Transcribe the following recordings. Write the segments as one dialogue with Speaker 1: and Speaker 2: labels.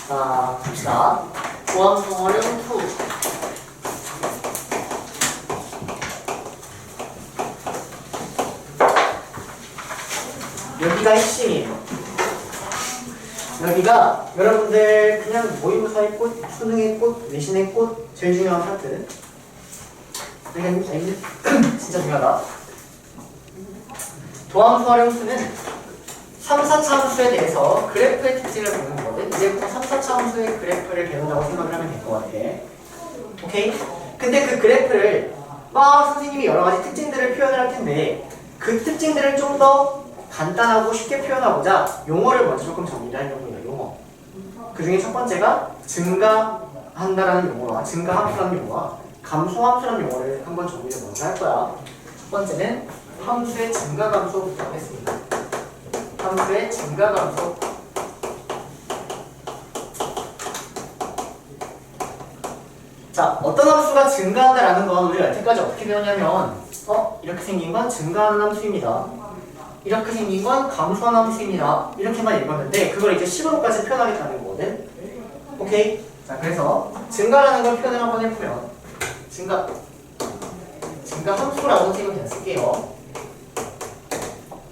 Speaker 1: 자, 갑시다. 도함수 활용 2. 여기가 핵심이에요. 여기가 여러분들 그냥 모의고사의 꽃, 수능의 꽃, 내신의 꽃 제일 중요한 파트. 여기가 진짜 중요하다. 도함수 활용수는 3, 4차 함수에 대해서 그래프의 특징을 보는 거거든. 이제부터 3, 4차 함수의 그래프를 배운다고 생각을 하면 될 것 같아. 오케이? 근데 그 그래프를 막 선생님이 여러 가지 특징들을 표현을 할 텐데 그 특징들을 좀 더 간단하고 쉽게 표현하고자 용어를 먼저 조금 정리를 하려고 해요. 용어. 그 중에 첫 번째가 증가한다라는 용어와 증가함수라는 용어와 감소함수라는 용어를 한번 정리를 먼저 할 거야. 첫 번째는 함수의 증가감소부터 하겠습니다. 함수의 증가감소. 자, 어떤 함수가 증가한다라는 건 우리가 여태까지 어떻게 배웠냐면 이렇게 생긴 건 증가하는 함수입니다. 이렇게 생긴 건 감소하는 함수입니다. 이렇게만 읽었는데 그걸 이제 식으로까지 표현하겠다는 거거든. 오케이? 자, 그래서 증가라는 걸 표현을 한번 해보면 증가 함수라고 선생님이 그냥 쓸게요.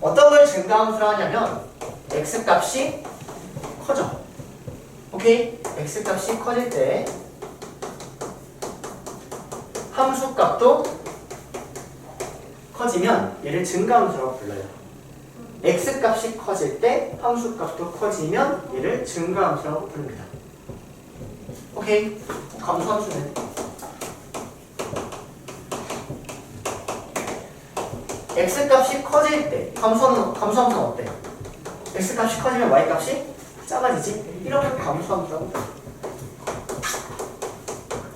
Speaker 1: 어떤 걸 증가함수라 하냐면 x값이 커져. 오케이? x값이 커질 때 함수값도 커지면 얘를 증가함수라고 불러요. x값이 커질 때 함수값도 커지면 얘를 증가함수라고 부릅니다. 오케이? 감소함수는 x값이 커질 때 감소함수는 어때? x값이 커지면 y값이 작아지지? 이러면 감소함수라고 불러요.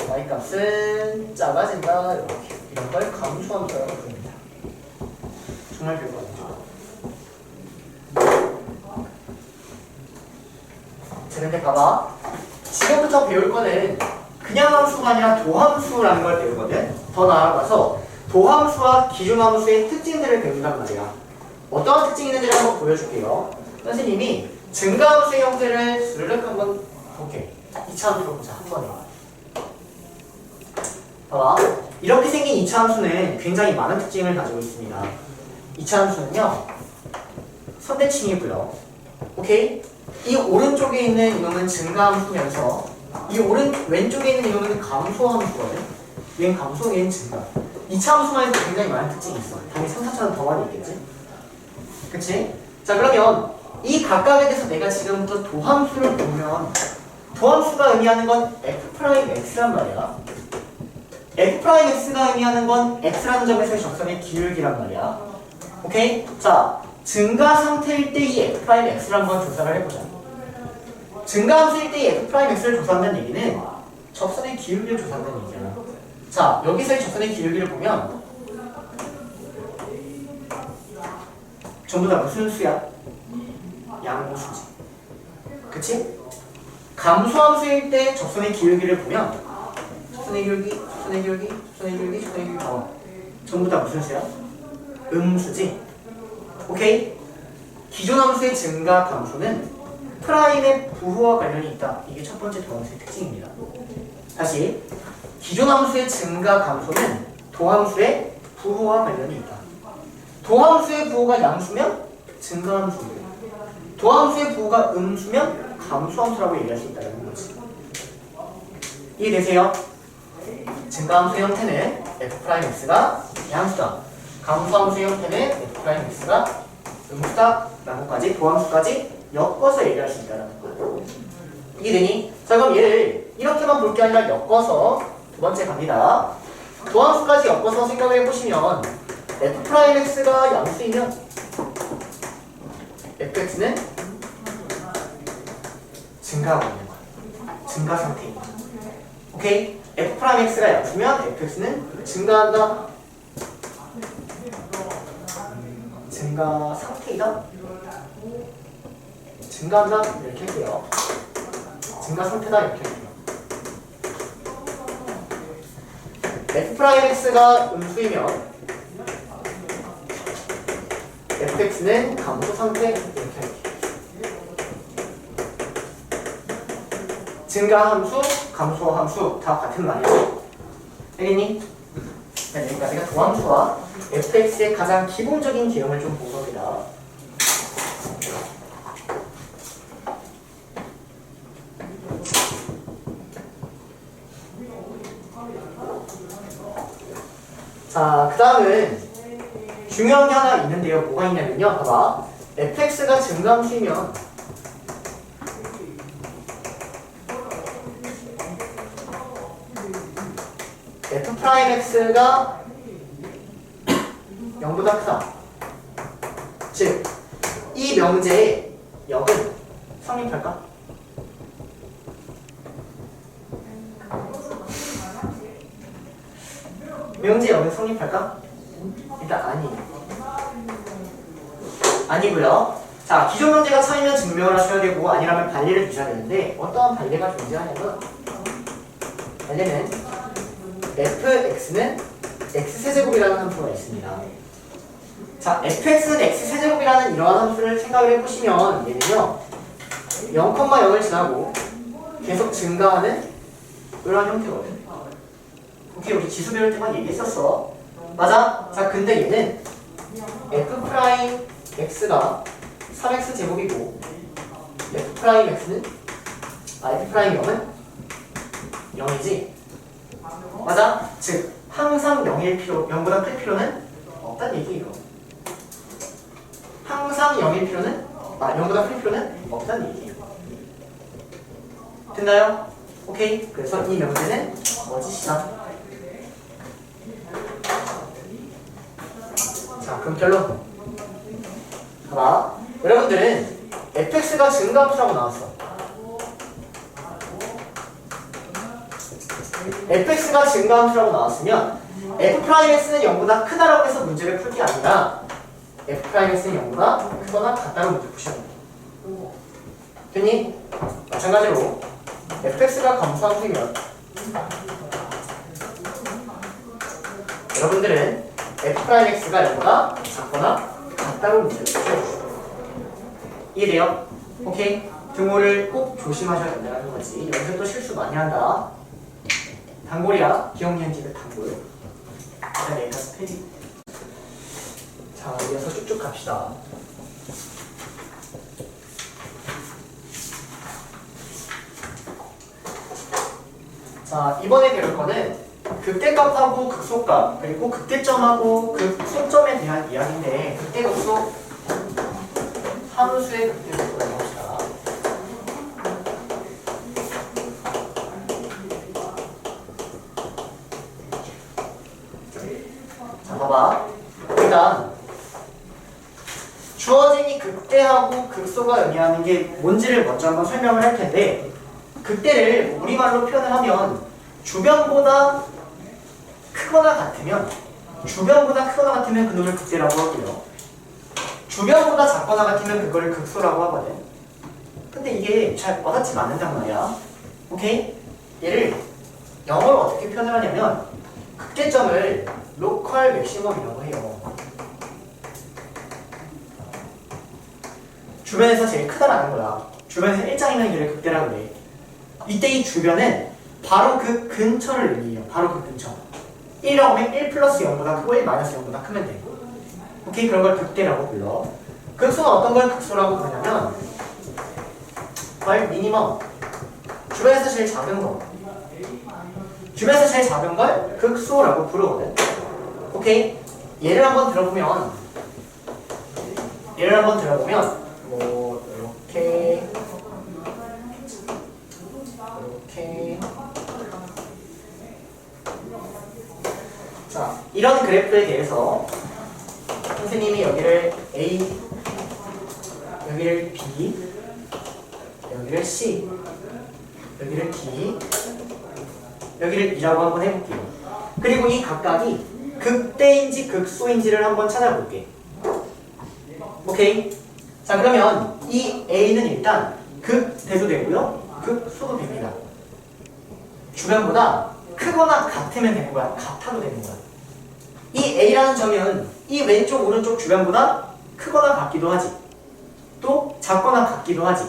Speaker 1: y값은 작아진다. 이렇게. 이런 걸 감소함수라고 부릅니다. 정말 별거 아니죠. 자, 근데 봐봐. 지금부터 배울 거는 그냥 함수가 아니라 도함수라는 걸 배우거든. 더 나아가서 도함수와 기준함수의 특징들을 배운단 말이야. 어떠한 특징이 있는지를 한번 보여줄게요. 선생님이 증가함수의 형태를 스르륵 한번 볼게. 2차 함수로 보자. 한 번에. 봐봐. 이렇게 생긴 2차 함수는 굉장히 많은 특징을 가지고 있습니다. 2차 함수는요, 선대칭이고요. 오케이? 이 오른쪽에 있는 이놈은 증가함수면서 이 왼쪽에 있는 이놈은 감소함수거든. 얘는 감소, 얘는 증가. 2차 함수만 해도 굉장히 많은 특징이 있어. 당연히 3, 4차는 더 많이 있겠지? 그치? 자, 그러면 이 각각에 대해서 내가 지금부터 도함수를 보면 도함수가 의미하는 건 f'x란 말이야. f'x가 의미하는 건 x라는 점에서의 적선의 기울기란 말이야. 오케이? 자, 증가 상태일 때 이 f'x를 한번 조사를 해보자. 증가함수일 때 이 f'x를 조사한다는 얘기는 적선의 기울기를 조사한다는 얘기잖아. 자, 여기서의 적선의 기울기를 보면 전부 다 무슨 수야? 양수지. 그치? 감소함수일 때 적선의 기울기를 보면 적선의 기울기 전부 다 무슨 수야? 음수지. 오케이? 기존함수의 증가 감소는 프라임의 부호와 관련이 있다. 이게 첫 번째 도함수의 특징입니다. 다시, 기존함수의 증가 감소는 도함수의 부호와 관련이 있다. 도함수의 부호가 양수면 증가함수이고, 도함수의 부호가 음수면 감소함수라고 얘기할 수 있다는 거지. 이해되세요? 증가함수의 형태는 f'x가 양수다. 감소함수의 형태는 f'x가 음수다. 라고까지 도함수까지 엮어서 얘기할 수 있다는 거예요. 이해되니? 자, 그럼 얘를 이렇게만 볼 게 아니라 엮어서 두 번째 갑니다. 도함수까지 엮어서 생각을 해보시면 f'x가 양수이면 fx는 증가하고 있는 거야. 증가 상태인 거야. 오케이? f'x가 양수면 fx는 증가한다. 증가 상태이다. 증가한다. 이렇게 할게요. 증가 상태다. 이렇게 할게요. f'x가 음수이면 fx는 감소 상태. 이렇게 할게요. 증가함수, 감소함수 다 같은 말이야. 알겠니? 그러니까 내가 도함수와 fx의 가장 기본적인 개념을 좀 본 겁니다. 자, 그 다음은 중요한 게 하나 있는데요. 뭐가 있냐면요. 봐봐. fx가 증가함수이면 f'x가 0보다 크다. 즉, 이 명제의 0은 성립할까? 명제 0은 성립할까? 일단 아니고요. 자, 기존 명제가 차이면 증명을 하셔야 되고 아니라면 반례를 주셔야 되는데 어떠한 반례가 존재하냐면 반례는 fx는 x세제곱이라는 함수가 있습니다. 자, fx는 x세제곱이라는 이러한 함수를 생각을 해보시면 얘는요 0,0을 지나고 계속 증가하는 이러한 형태거든. 오케이, 우리 지수 배울 때만 얘기했었어. 맞아? 자, 근데 얘는 f'x가 3x 제곱이고 f'x는 f'0은 0이지. 맞아? 즉 항상 0일 필요, 0보다 클 필요는 없다는 얘기예요. 항상 0일 필요는 0보다 클 필요는 없다는 얘기예요. 됐나요? 오케이. 그래서 이 명제는 거짓이다. 자, 그럼 결론. 봐봐. 여러분들은 fx가 증가함수라고 나왔어. fx가 증가함수라고 나왔으면 f'x는 0보다 크다라고 해서 문제를 풀 게 아니라 f'x는 0보다 크거나 같다로 문제 푸셔야 돼. 됐니? 마찬가지로 fx가 감소함수이면 여러분들은 f'x가 0보다 작거나 같다로 문제를 푸셔야 돼. 이해돼요? 오케이? 등호를 꼭 조심하셔야 된다는 거지. 여기서 또 실수 많이 한다. 단골이야. 기억니은지그 단골. 일단 여기가 스테디. 자, 이어서 쭉쭉 갑시다. 자, 이번에 배울 거는 극대값하고 극소값, 그리고 극대점하고 극소점에 대한 이야기인데 극대극소 함수의 극대극소를 해봅시다. 자, 봐봐. 일단 주어진 이 극대하고 극소가 의미하는 게 뭔지를 먼저 한번 설명을 할 텐데 극대를 우리말로 표현을 하면 주변보다 크거나 같으면 그 놈을 극대라고 하고요. 주변보다 작거나 같으면 그거를 극소라고 하거든. 근데 이게 잘 와닿지 않는단 말이야. 오케이? 얘를 영어로 어떻게 표현을 하냐면 극대점을 로컬 맥시멈이라고 해요. 주변에서 제일 크다라는 거야. 주변에서 1장이면 얘를 극대라고 그래. 이때 이 주변은 바로 그 근처를 의미해요. 바로 그 근처. 1이라고 하면 1 플러스 0보다 크고 1 마이너스 0보다 크면 돼. 오케이? 그런 걸 극대라고 불러. 극소는 어떤 걸 극소라고 부르냐면 미니멈. 주변에서 제일 작은 거. 주변에서 제일 작은 걸 극소라고 부르거든. 오케이? 예를 한번 들어보면 뭐 이렇게 자, 이런 그래프에 대해서 선생님이 여기를 A, 여기를 B, 여기를 C, 여기를 D, 여기를 E라고 한번 해볼게요. 그리고 이 각각이 극대인지 극소인지를 한번 찾아볼게. 오케이? 자, 그러면 이 A는 일단 극대도 되고요, 극소도 됩니다. 주변보다 크거나 같으면 되는 거야. 같아도 되는 거야. 이 A라는 점은 이 왼쪽 오른쪽 주변보다 크거나 같기도 하지, 또 작거나 같기도 하지.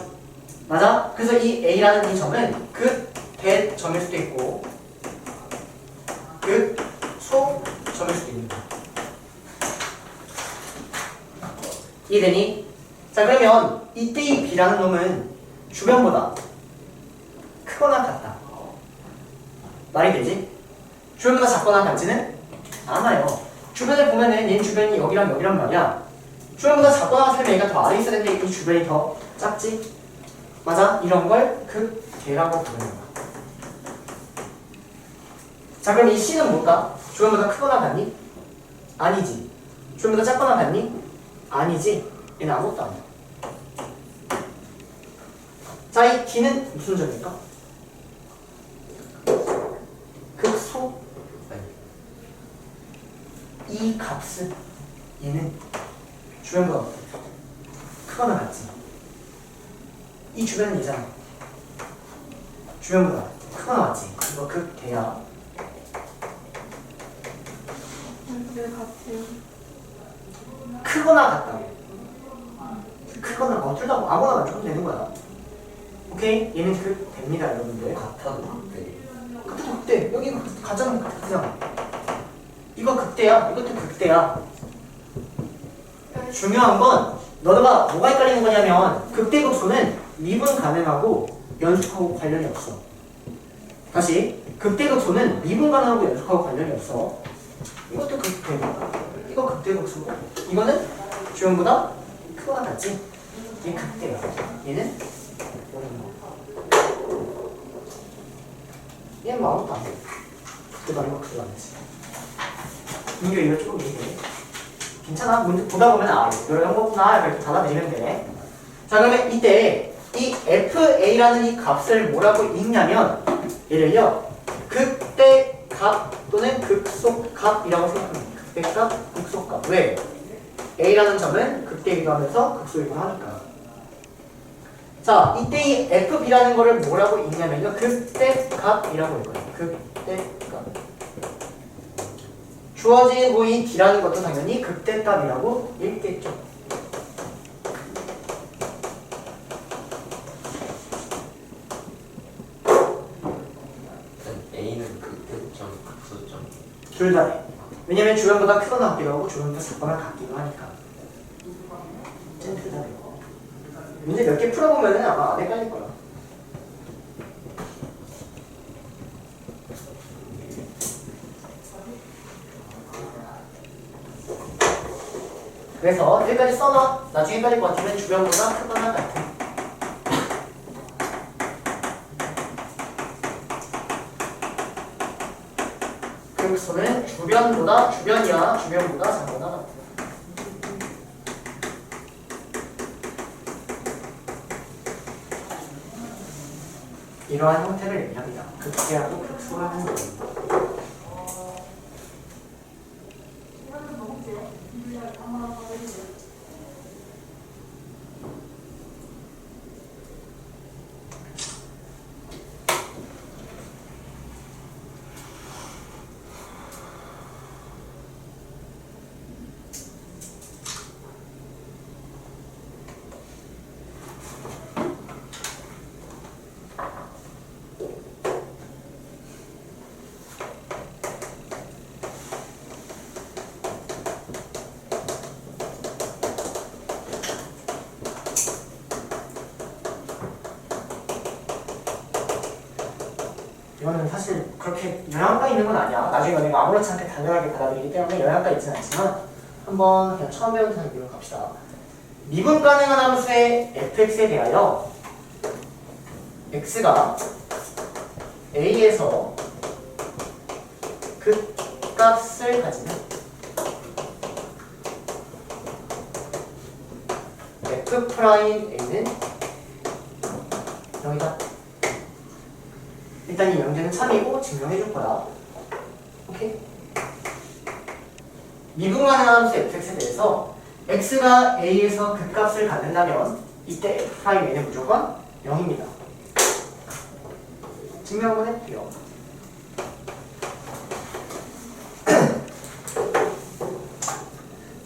Speaker 1: 맞아? 그래서 이 A라는 이 점은 극대점일 수도 있고 극소점일 수도 있는 거야. 이해되니? 자, 그러면 이때 이 B라는 놈은 주변보다 크거나 같다. 말이 되지? 주변보다 작거나 같지는 않아요. 주변을 보면은 얘 주변이 여기랑 여기란 말이야. 주변보다 작거나 같으면 얘가 더 아래 있어야 되는데 이 주변이 더 작지? 맞아? 이런 걸 극대라고 부르는 거야. 자, 그럼 이 C는 뭘까? 주변보다 크거나 같니? 아니지. 주변보다 작거나 같니? 아니지. 얘는 아무것도 아니야. 자, 이 D는 무슨 점일까? 극소. 이 값은 얘는 주변보다 크거나 같지. 이 주변은 얘잖아. 주변보다 크거나 같지. 이거 극대야.
Speaker 2: 왜 같아요?
Speaker 1: 크거나 같다고. 크거나 둘 다 아무거나 맞추면 되는 거야. 오케이? 얘는 극대입니다, 여러분들.
Speaker 3: 같아도 극대.
Speaker 1: 극대도 극대. 여기 가짜는 극대잖아. 이거 극대야. 이것도 극대야. 중요한 건 너가 뭐가 헷갈리는 거냐면 극대극소는 미분 가능하고 연속하고 관련이 없어. 다시 극대극소는 미분 가능하고 연속하고 관련이 없어. 이것도 극대입니다. 이거 극대극소고 이거는 주변보다 크거나 같지? 얘 극대야. 얘는 이런 거. 얘는 뭐 아무것도 안 돼. 극대도 아니고 극대도 아니지. 이거 조금 얘기해. 괜찮아. 문제 보다 보면 이런 거구나. 이렇게 받아들이면 돼. 자, 그러면 이때 이 FA라는 이 값을 뭐라고 읽냐면 얘를요 극대값 또는 극소값이라고 생각합니다. 극대값, 극소값. 왜? A라는 점은 극대이기도 하면서 극소이기도 하니까. 자, 이때 이 FB라는 거를 뭐라고 읽냐면요 극대값이라고 읽어요. 극대값. 주어진 이 D라는 것도 당연히 극대값이라고 읽겠죠.
Speaker 3: A는 극대점, 극소점.
Speaker 1: 둘 다 해. 왜냐면 주변보다 크거나 같기도 하고 주변보다 작거나 같기도 하니까. 둘 다 되고. 문제 몇 개 풀어보면은 아마 안 헷갈릴 거야. 그래서 여기까지 써놔. 나중에 헷갈릴 것 같으면 주변보다 크거나 같은. 극소는 주변이야 주변보다 작거나 같은. 이러한 형태를 얘기합니다. 극대하고 극소라는 거예요. 이거는 사실 그렇게 영향가 있는 건 아니야. 나중에 너네가 아무렇지 않게 당연하게 받아들이기 때문에 영향가 있지는 않지만 한번 그냥 처음 배운 단계로 갑시다. 미분 가능한 함수의 fx에 대하여 x가 a에서 극값을 가지는 f'a는 0이다. 일단 이 명제는 참이고 증명해줄 거야. 오케이? 미분 가능한 함수 fx에 대해서 x가 a에서 극값을 갖는다면 이때 f'a는 무조건 0입니다. 증명 한번 해볼게요.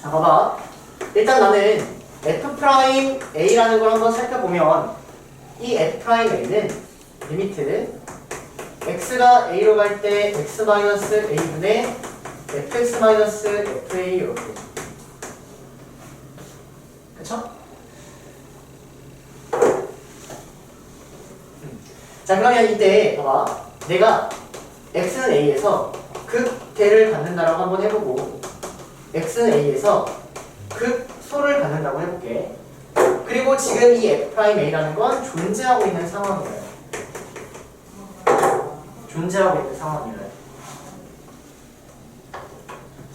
Speaker 1: 자, 봐봐. 일단 나는 f'a라는 걸 한번 살펴보면 이 f'a는 리미트 x가 a로 갈 때 x-a분의 fx-fa 이렇게. 그쵸? 자, 그러면 이때 봐봐. 내가 x는 a에서 극대를 갖는다라고 한번 해보고 x는 a에서 극소를 갖는다고 해볼게. 그리고 지금 이 f'a라는 건 존재하고 있는 상황이에요. 존재하고 있는 상황이에요.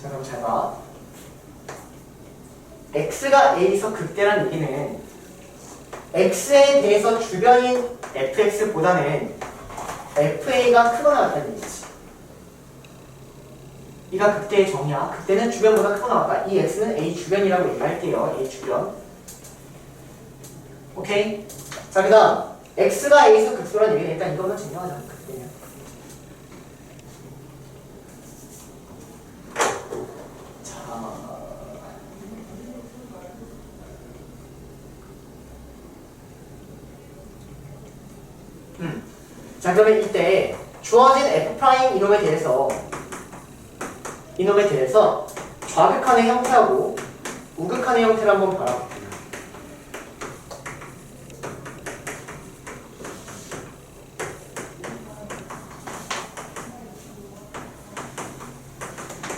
Speaker 1: 자, 그럼 잘 봐. x가 a에서 극대란 얘기는 x에 대해서 주변인 fx보다는 fa가 크거나 같다는 얘기지. 이가 극대의 정의야. 극대는 주변보다 크거나 같다. 이 x는 a 주변이라고 얘기할게요. a 주변. 오케이? 자, 그 다음 x가 a에서 극소란 얘기는 일단 이거는 증명하자. 극대면. 자, 그러면 이때 주어진 f' 이놈에 대해서 좌극한의 형태하고 우극한의 형태를 한번 바라볼게요.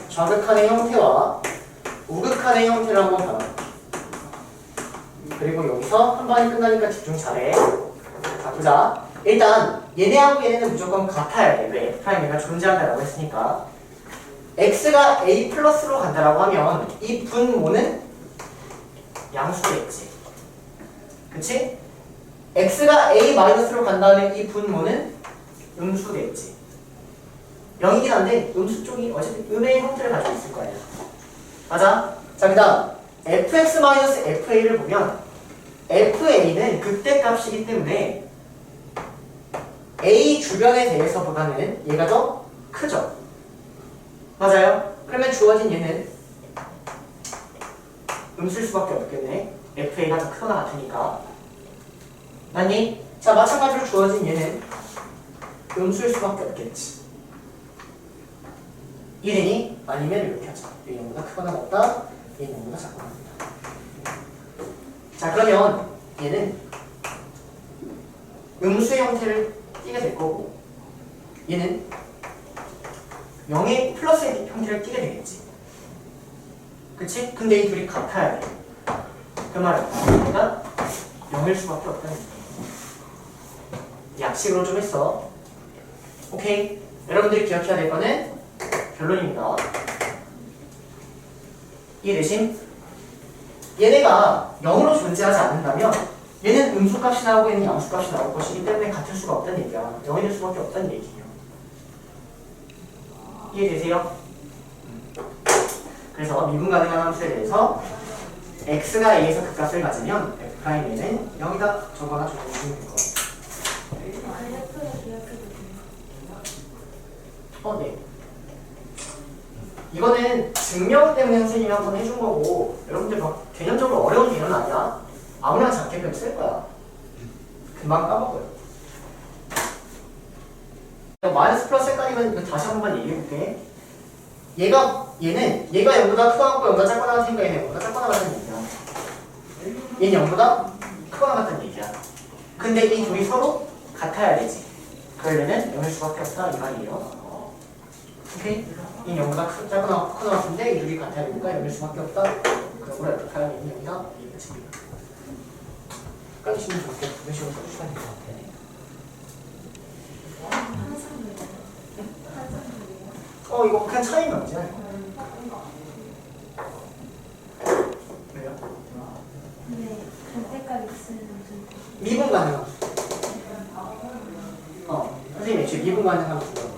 Speaker 1: 좌극한의 형태와 우극한의 형태를 한번 바라볼게요. 그리고 여기서 한 방에 끝나니까 집중 잘해. 자, 보자. 일단 얘네하고 얘네는 무조건 같아야 돼. 왜? f'가 존재한다라고 했으니까. x가 a 플러스로 간다라고 하면 이 분모는 양수겠지. 그치? x가 a 마이너스로 간다면 이 분모는 음수겠지. 0이긴 한데 음수 쪽이 어쨌든 음의 형태를 가지고 있을 거예요. 맞아? 자, 그 다음 fx-fa를 보면 fa는 극대값이기 때문에 a 주변에 대해서보다는 얘가 더 크죠? 맞아요? 그러면 주어진 얘는 음수일 수밖에 없겠네. fa가 더 크거나 같으니까. 맞니? 자, 마찬가지로 주어진 얘는 음수일 수밖에 없겠지. 이되니? 아니면 이렇게 하자. 얘보다 크거나 같다. 얘보다 작거나 같다. 자, 그러면 얘는 음수의 형태를 띠게 될 거고 얘는 0의 플러스의 형태를 띠게 되겠지. 그치? 근데 이 둘이 같아야 돼. 그 말은 얘가 0일 수밖에 없다는 얘기야. 약식으로 좀 했어. 오케이? 여러분들이 기억해야 될 거는 결론입니다. 이해되심? 얘네가 0으로 존재하지 않는다면 얘는 음수값이 나오고 얘는 양수값이 나올 것이기 때문에 같을 수가 없다는 얘기야. 0이 될 수밖에 없다는 얘기예요. 이해되세요? 그래서 미분 가능한 함수에 대해서 x가 a에서 극값을 가지면 f'는 0이다 적거나 적어주시면 될 것 같아요. 네. 이거는 증명 때문에 선생님이 한번 해준 거고 여러분들 막 개념적으로 어려운 개념은 아니야. 아무나 작게 배우면 쓸 거야. 금방 까먹어요. 마이너스 플러스 헷갈리면 이거 다시 한 번만 얘기해볼게. 얘가 0보다 크거나 같고 0보다 작거나 같으니까 얘는 0보다 작거나 같다는 얘기야. 얘는 0보다 크거나 같다는 얘기야. 근데 이 둘이 서로 같아야 되지. 그러려면 0일 수밖에 없다 이 말이에요. 오케이? 이 0보다 작거나 크거나 같은데 이 둘이 같아야 되니까 0일 수밖에 없다. 그러므로 F'는 0이다. 이 끝입니다. 헷갈리시면 좋게 몇 시간 써주시면 될 것 같아. 이거 그냥 차이는 없지? 왜요?
Speaker 2: 네, 간색깔 있으면 좀.
Speaker 1: 미분 가능함. 선생님 지금 미분 가능함 주요.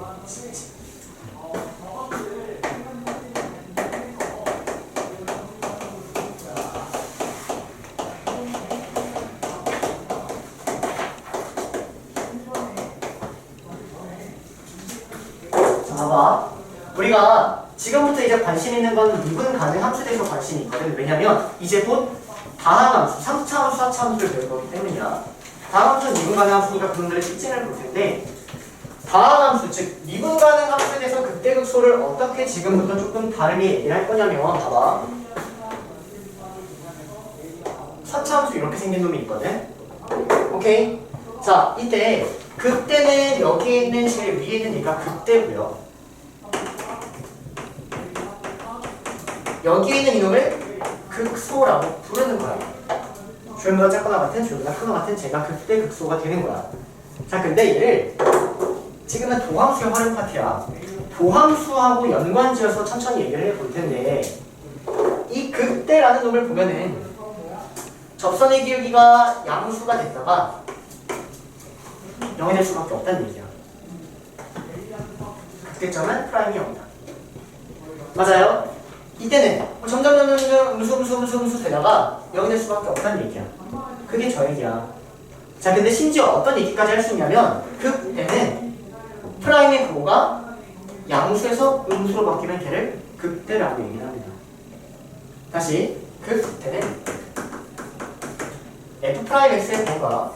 Speaker 1: 자, 봐봐. 우리가 지금부터 이제 관심 있는 건 미분 가능 함수에 대해서 관심이 있거든. 왜냐면 이제 곧 다항함수, 3차 함수, 4차 함수를 배울 거기 때문이야. 다음 함수는 미분 가능 함수니까 그놈들의 특징을 볼 텐데 다음 함수, 즉 미분 가능 함수에 대해서 극대극소를 어떻게 지금부터 조금 다르게 얘기를 할 거냐면 봐봐. 4차 함수 이렇게 생긴 놈이 있거든. 오케이? 자, 이때 극대는 여기에 있는 제일 위에 있는 얘가 극대고요. 여기에 있는 이놈을 극소라고 부르는 거야. 조형보다 작거나 같은, 조형보다 크거나 같은 제가 극대 극소가 되는 거야. 자, 근데 얘를 지금은 도함수의 활용 파트야. 도함수하고 연관지어서 천천히 얘기를 해볼 텐데 이 극대라는 놈을 보면은 접선의 기울기가 양수가 됐다가 0이 될 수밖에 없다는 얘기야. 극대점은 프라임이 0이다. 맞아요? 이때는 점점 음수 되다가 0이 될 수밖에 없다는 얘기야. 그게 저 얘기야. 자, 근데 심지어 어떤 얘기까지 할 수 있냐면 극대는 프라임의 부호가 양수에서 음수로 바뀌면 걔를 극대라고 얘기를 합니다. 다시 극대는 f'x의 부호가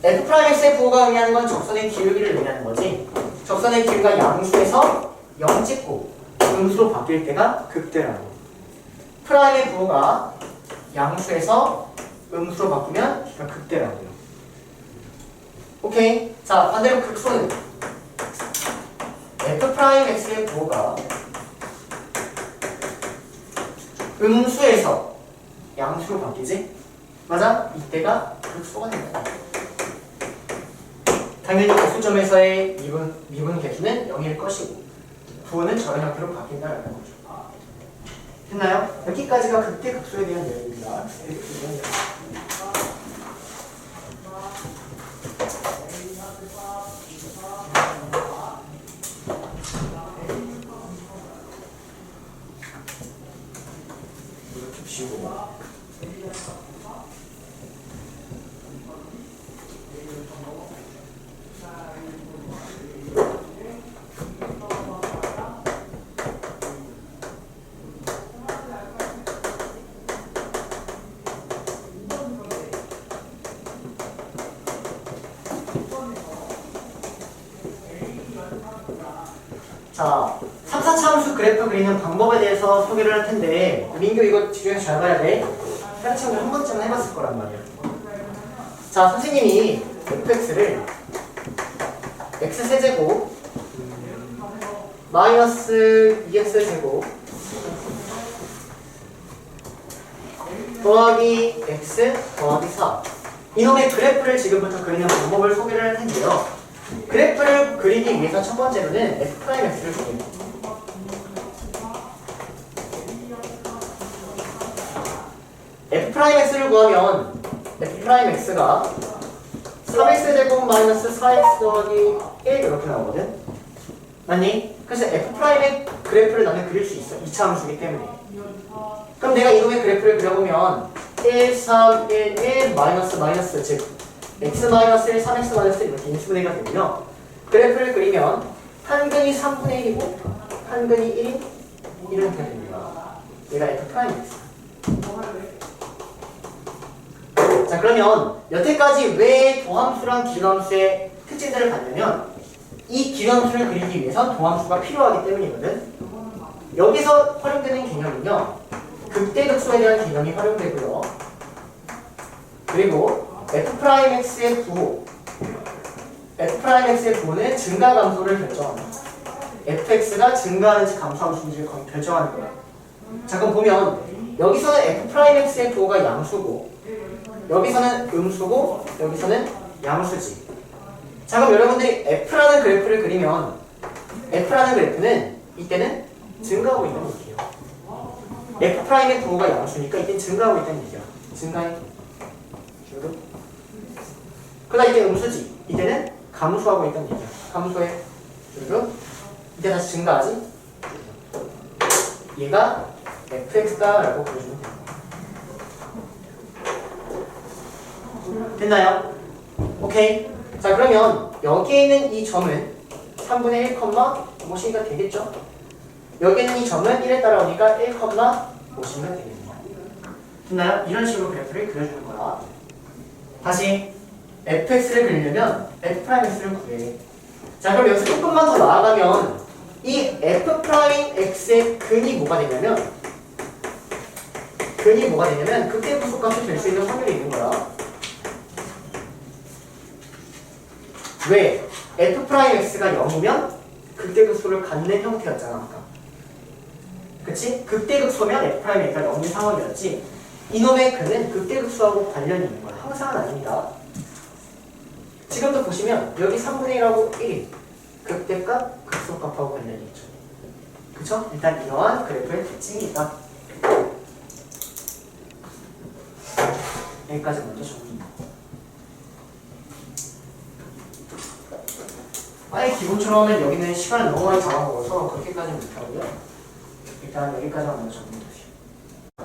Speaker 1: f'x의 부호가 의미하는 건 적선의 기울기를 의미하는 거지. 적선의 기울기가 양수에서 0 찍고 음수로 바뀔 때가 극대라고. 프라임의 부호가 양수에서 음수로 바뀌면 걔가 극대라고요. 오케이. 자, 반대로 극소는 f'x의 부호가 음수에서 양수로 바뀌지? 맞아? 이때가 극소가 된다. 당연히 개수점에서의 미분 개수는 0일 것이고 부호는 저런 형태로 바뀐다라는 거죠. 됐나요? 여기까지가 극대 극소에 대한 내용입니다. 이렇게 지우고 자, 3, 4차 함수 그래프 그리는 방법에 대해서 소개를 할 텐데 민규 이거 집중해서 잘 봐야 돼. 해체를 한 번쯤은 해봤을 거란 말이야. 자, 선생님이 fx를 x세제곱 마이너스 2x제곱 더하기 x 더하기 4 이놈의 그래프를 지금부터 그리는 방법을 소개를 할 텐데요. 그래프를 그리기 위해서 첫 번째로는 f'x를 구해요. f'x를 구하면 f'x가 3x제곱 마이너스 4x 더하기 1 이렇게 나오거든. 맞니? 그래서 f'의 그래프를 나는 그릴 수 있어. 2차 함수이기 때문에. 그럼 내가 이놈의 그래프를 그려보면 1, 3, 1, 1, 마이너스 즉 x 마이너스 1, 3x 마이너스 1 이렇게 인수분해가 되고요. 그래프를 그리면 한근이 3분의 1이고 한근이 1인 이런 형태가 됩니다. 얘가 f'x. 자, 그러면 여태까지 왜 도함수랑 기름함수의 특징들을 봤냐면 이 기름함수를 그리기 위해선 도함수가 필요하기 때문이거든. 여기서 활용되는 개념은요, 극대극소에 대한 개념이 활용되고요. 그리고 f'x의 부호, f'x의 부호는 증가 감소를 결정합니다. fx가 증가하는지 감소하는지 결정하는 거야. 자, 그럼 보면 여기서는 f'x의 부호가 양수고 여기서는 음수고 여기서는 양수지. 자, 그럼 여러분들이 f라는 그래프를 그리면 f라는 그래프는 이때는 증가하고 있는 얘기예요. f'의 부호가 양수니까 이때 증가하고 있다는 얘기야. 증가해. 쭉. 그러다 이때 음수지. 이때는 감소하고 있다는 얘기야. 감소해. 쭉. 이때 다시 증가하지. 얘가 fx다라고 보여주면 돼요. 됐나요? 오케이. 자, 그러면 여기에 있는 이 점은 3분의 1, 모시기가 되겠죠? 여기 있는 이 점은 1에 따라오니까 1, 모시기가 되겠네요. 됐나요? 이런 식으로 그래프를 그려주는 거야. 다시 fx를 그리려면 f'x를 구해. 자, 그럼 여기서 조금만 더 나아가면 이 f'x의 근이 뭐가 되냐면 극대 구속값이 될 수 있는 확률이 있는 거야. 왜? f'x가 0이면 극대극소를 갖는 형태였잖아 아까. 그치? 극대극소면 f'x가 0인 상황이었지. 이놈의 근은 극대극소하고 관련이 있는 거야. 항상은 아닙니다. 지금도 보시면 여기 3분의 1하고 1이 극대값, 극소값하고 관련이 있죠. 그쵸? 일단 이러한 그래프의 특징이 있다. 여기까지 먼저 정리. 아예 기본적으로 하면 여기는 시간을 너무 많이 잡아먹어서 그렇게까지 못하고요. 일단 여기까지만 먼저 정리해주세요.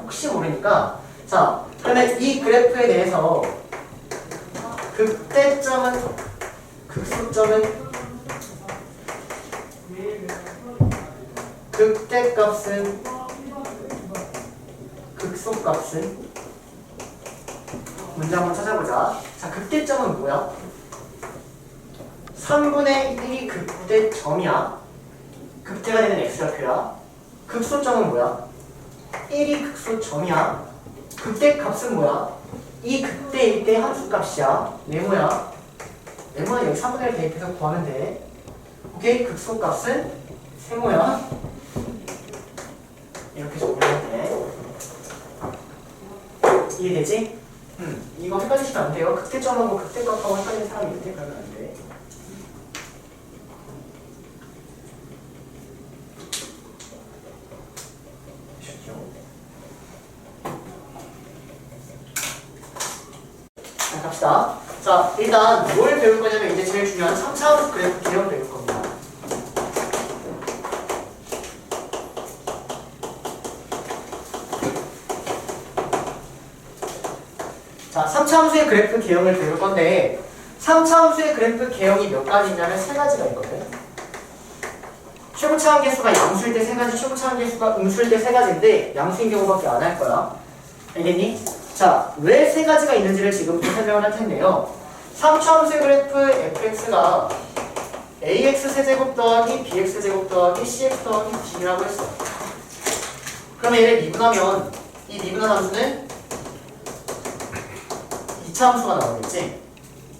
Speaker 1: 혹시 모르니까 자, 그러면 이 그래프에 대해서 극대점은 극소점은 극대값은 극소값은 문제 한번 찾아보자. 자, 극대점은 뭐야? 3분의 1이 극대점이야. 극대가 되는 x좌표야. 극소점은 뭐야? 1이 극소점이야. 극대값은 뭐야? 이 극대일 때 함수값이야. 네모야. 네모는 여기 3분의 1 대입해서 구하면 돼. 오케이? 극소값은 세모야. 이렇게 적으면 돼. 이해되지? 이거 헷갈리시면 안 돼요. 극대점하고 극대값하고 헷갈리는 사람이 있는데 그러면 안 돼. 자, 갑시다. 자, 일단 뭘 배울 거냐면 이제 제일 중요한 3차원수 그래프 개형 배울 겁니다. 자, 3차함수의 그래프 개형을 배울 건데 3차함수의 그래프 개형이 몇 가지 있냐면 세 가지가 있거든. 최고차항 계수가 양수일 때 세 가지, 최고차항 계수가 음수일 때 세 가지인데 양수인 경우밖에 안 할 거야. 알겠니? 자, 왜 세 가지가 있는지를 지금부터 설명을 할 텐데요. 3차함수의 그래프 fx가 ax 세제곱 더하기 bx 세제곱 더하기 cx 더하기 90이라고 했어. 그러면 얘를 미분하면 이 미분한 함수는 2차 함수가 나오겠지?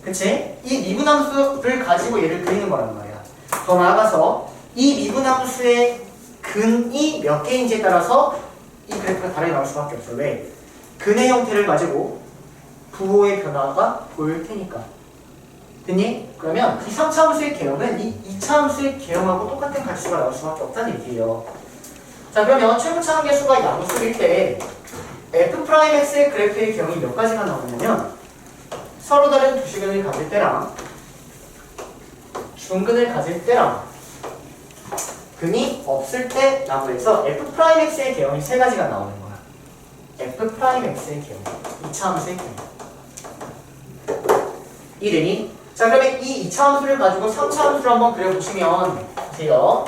Speaker 1: 그치? 이 미분함수를 가지고 얘를 그리는 거란 말이야. 더 나아가서 이 미분함수의 근이 몇 개인지에 따라서 이 그래프가 다르게 나올 수밖에 없어. 왜? 근의 형태를 가지고 부호의 변화가 보일 테니까. 됐니? 그러면 이 3차 함수의 개형은 이 2차 함수의 개형하고 똑같은 가치수가 나올 수밖에 없다는 얘기예요. 자, 그러면 최고차항 계수가 양수일 때 f'x의 그래프의 개형이 몇 가지가 나오냐면 서로 다른 두시근을 가질 때랑 중근을 가질 때랑 근이 없을 때 나무에서 f'x의 개형이 세 가지가 나오는 거야. f'x의 개형, 2차 함수의 개형. 이해되니? 자, 그러면 이 2차 함수를 가지고 3차 함수를 한번 그려보시면 보세요.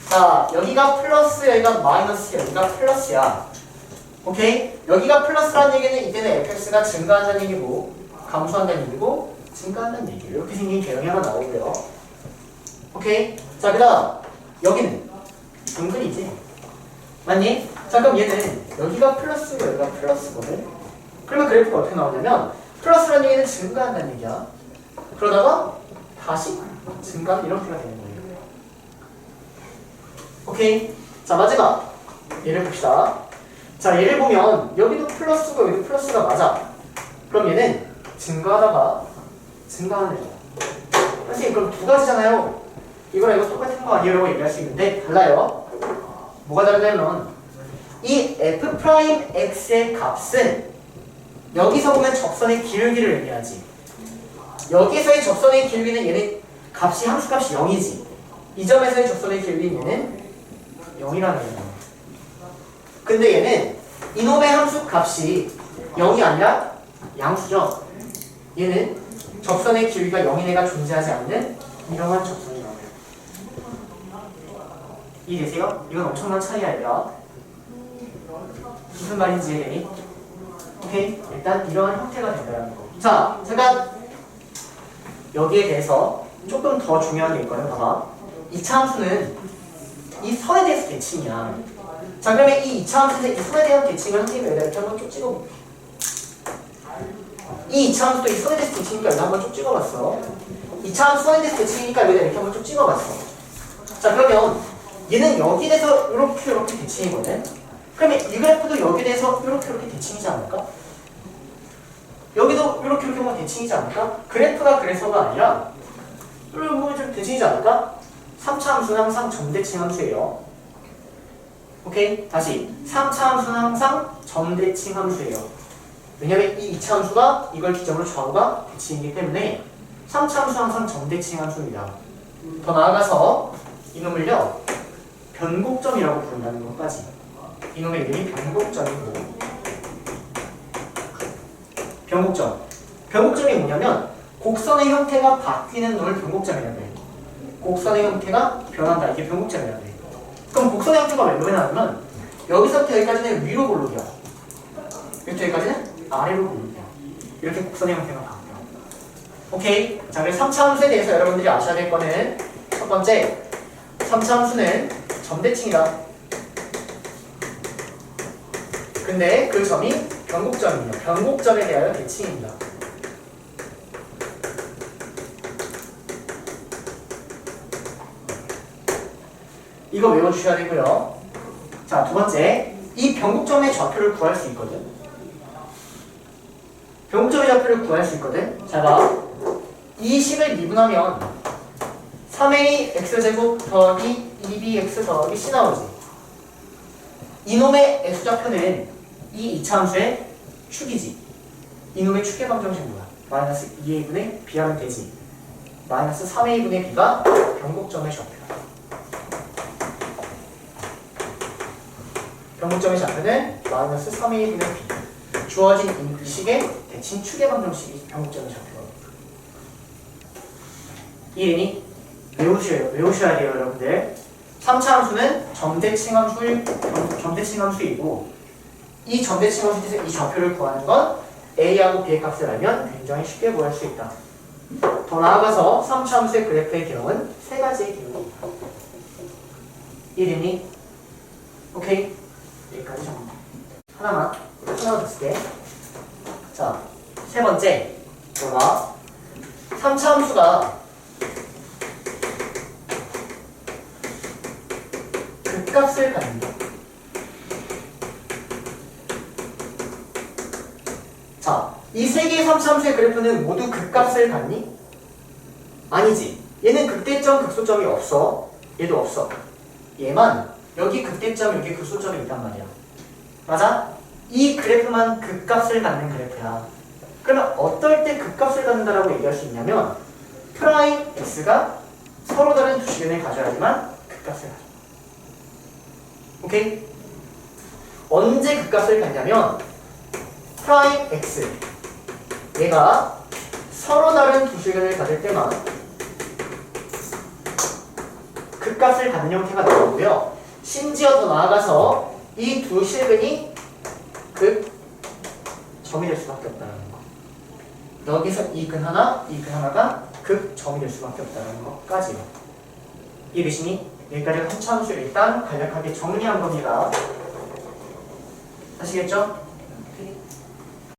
Speaker 1: 자, 여기가 플러스, 여기가 마이너스, 여기가 플러스야. 오케이? 여기가 플러스라는 얘기는 이때는 fx가 증가한다는 얘기고 감소한다는 얘기고 증가한다는 얘기예요. 이렇게 생긴 개형이 하나 나오고요. 오케이? 자, 그 다음 여기는 중근이지. 맞니? 자, 그럼 얘는 여기가 플러스고 여기가 플러스거든. 그러면 그래프가 어떻게 나오냐면 플러스라는 얘기는 증가한다는 얘기야. 그러다가 다시 증가 이렇게가 되는 거예요. 오케이? 자, 마지막 얘를 봅시다. 자, 얘를 보면 여기도 플러스고 여기도 플러스가 맞아. 그럼 얘는 증가하다가 증가하는 거야. 선생님, 그럼 두 가지잖아요. 이거랑 이거 똑같은 거 아니에요? 라고 얘기할 수 있는데 달라요. 뭐가 다르냐면 이 f'x의 값은 여기서 보면 접선의 기울기를 의미하지. 여기서의 접선의 기울기는 얘는 값이 함수값이 0이지. 이 점에서의 접선의 기울기는 얘는 0이라는 거야. 근데 얘는 이놈의 함수 값이 0이 아니라 양수죠. 얘는 접선의 기울기가 0인 애가 존재하지 않는 이러한 접선이 나와요. 이해되세요? 이건 엄청난 차이야, 얘들아. 무슨 말인지 이해되니? 오케이? 일단 이런 형태가 된다는 거. 자, 제가 여기에 대해서 조금 더 중요한 게 있거든요. 봐봐. 이차함수는 이 선에 대해서 대칭이야. 자, 그러면 이 이차함수의 이 선에 대한 대칭을 선생님이 여기다 이렇게 한번 쭉 찍어볼게. 이 이차함수도 이 선에 대해서 대칭이니까 여기다 한번 쭉 찍어봤어. 이차함수 선에 대해서 대칭이니까 여기다 이렇게 한번 쭉 찍어봤어. 자, 그러면 얘는 여기에 대해서 이렇게 대칭이거든. 그러면 이 그래프도 여기에 대해서 이렇게 대칭이지 않을까? 여기도 이렇게 하면 대칭이지 않을까? 그래프가 그래서가 아니라 이렇게 보면 좀 대칭이지 않을까? 3차 함수는 항상 점대칭 함수예요. 오케이? 다시 3차 함수는 항상 점대칭 함수예요. 왜냐면 이 2차 함수가 이걸 기점으로 좌우가 대칭이기 때문에 3차 함수는 항상 점대칭 함수입니다. 더 나아가서 이놈을요 변곡점이라고 부른다는 것까지. 이놈의 이름이 변곡점이고, 변곡점이 뭐냐면 곡선의 형태가 바뀌는 놈을 변곡점이라고 해요. 곡선의 형태가 변한다. 이게 변곡점이라고 해요. 그럼 곡선의 형태가 왜 변하냐면 여기서부터 여기까지는 위로 볼록이야. 여기부터 여기까지는 아래로 볼록이야. 이렇게 곡선의 형태가 바뀌어. 오케이? 자, 그래서 3차 함수에 대해서 여러분들이 아셔야 될 거는 첫 번째, 3차 함수는 점대칭이다. 근데 그 점이 변곡점이에요. 변곡점에 대하여 대칭입니다. 이거 외워주셔야 되고요. 자, 두 번째, 이 변곡점의 좌표를 구할 수 있거든. 변곡점의 좌표를 구할 수 있거든. 자, 봐. 이 식을 미분하면 3a x제곱 더하기 2bx 더하기 c 나오지. 이놈의 x좌표는 이 2차 함수의 축이지. 이놈의 축의 방정식 뭐야? 마이너스 2a분의 b하면 되지. 마이너스 3a분의 b가 변곡점의 좌표야. 변곡점의 좌표는 마이너스 3a분의 b. 주어진 이 식의 대칭 축의 방정식이 변곡점의 좌표거든요. 이해니? 외우셔야 돼요, 여러분들. 3차 함수는 점대칭 함수이고, 이 점대칭 함수에서 이 좌표를 구하는 건 a하고 b의 값을 알면 굉장히 쉽게 구할 수 있다. 더 나아가서 3차 함수의 그래프의 개형은 세 가지의 개형이 있다. 이해됐니? 오케이? 여기까지 정도. 하나만 더 쓸게. 자, 세 번째, 뭐가 3차 함수가 극값을 갖는다. 자, 이 세 개의 3차 함수의 그래프는 모두 극값을 갖니? 아니지. 얘는 극대점, 극소점이 없어. 얘도 없어. 얘만 여기 극대점, 여기 극소점이 있단 말이야. 맞아? 이 그래프만 극값을 갖는 그래프야. 그러면 어떨 때 극값을 갖는다라고 얘기할 수 있냐면 프라임 x가 서로 다른 두 시근을 가져야지만 극값을 가져. 오케이? 언제 극값을 갖냐면 프라임 x 얘가 서로 다른 두 시근을 가질 때만 극값을 갖는 형태가 나오고요. 심지어 더 나아가서 이 두 실근이 극점이 될 수밖에 없다는 거. 여기서 이 근 하나, 이 근 하나가 극점이 될 수밖에 없다는 것까지요. 이해되시니? 여기까지 3차 함수를 일단 간략하게 정리한 겁니다. 아시겠죠?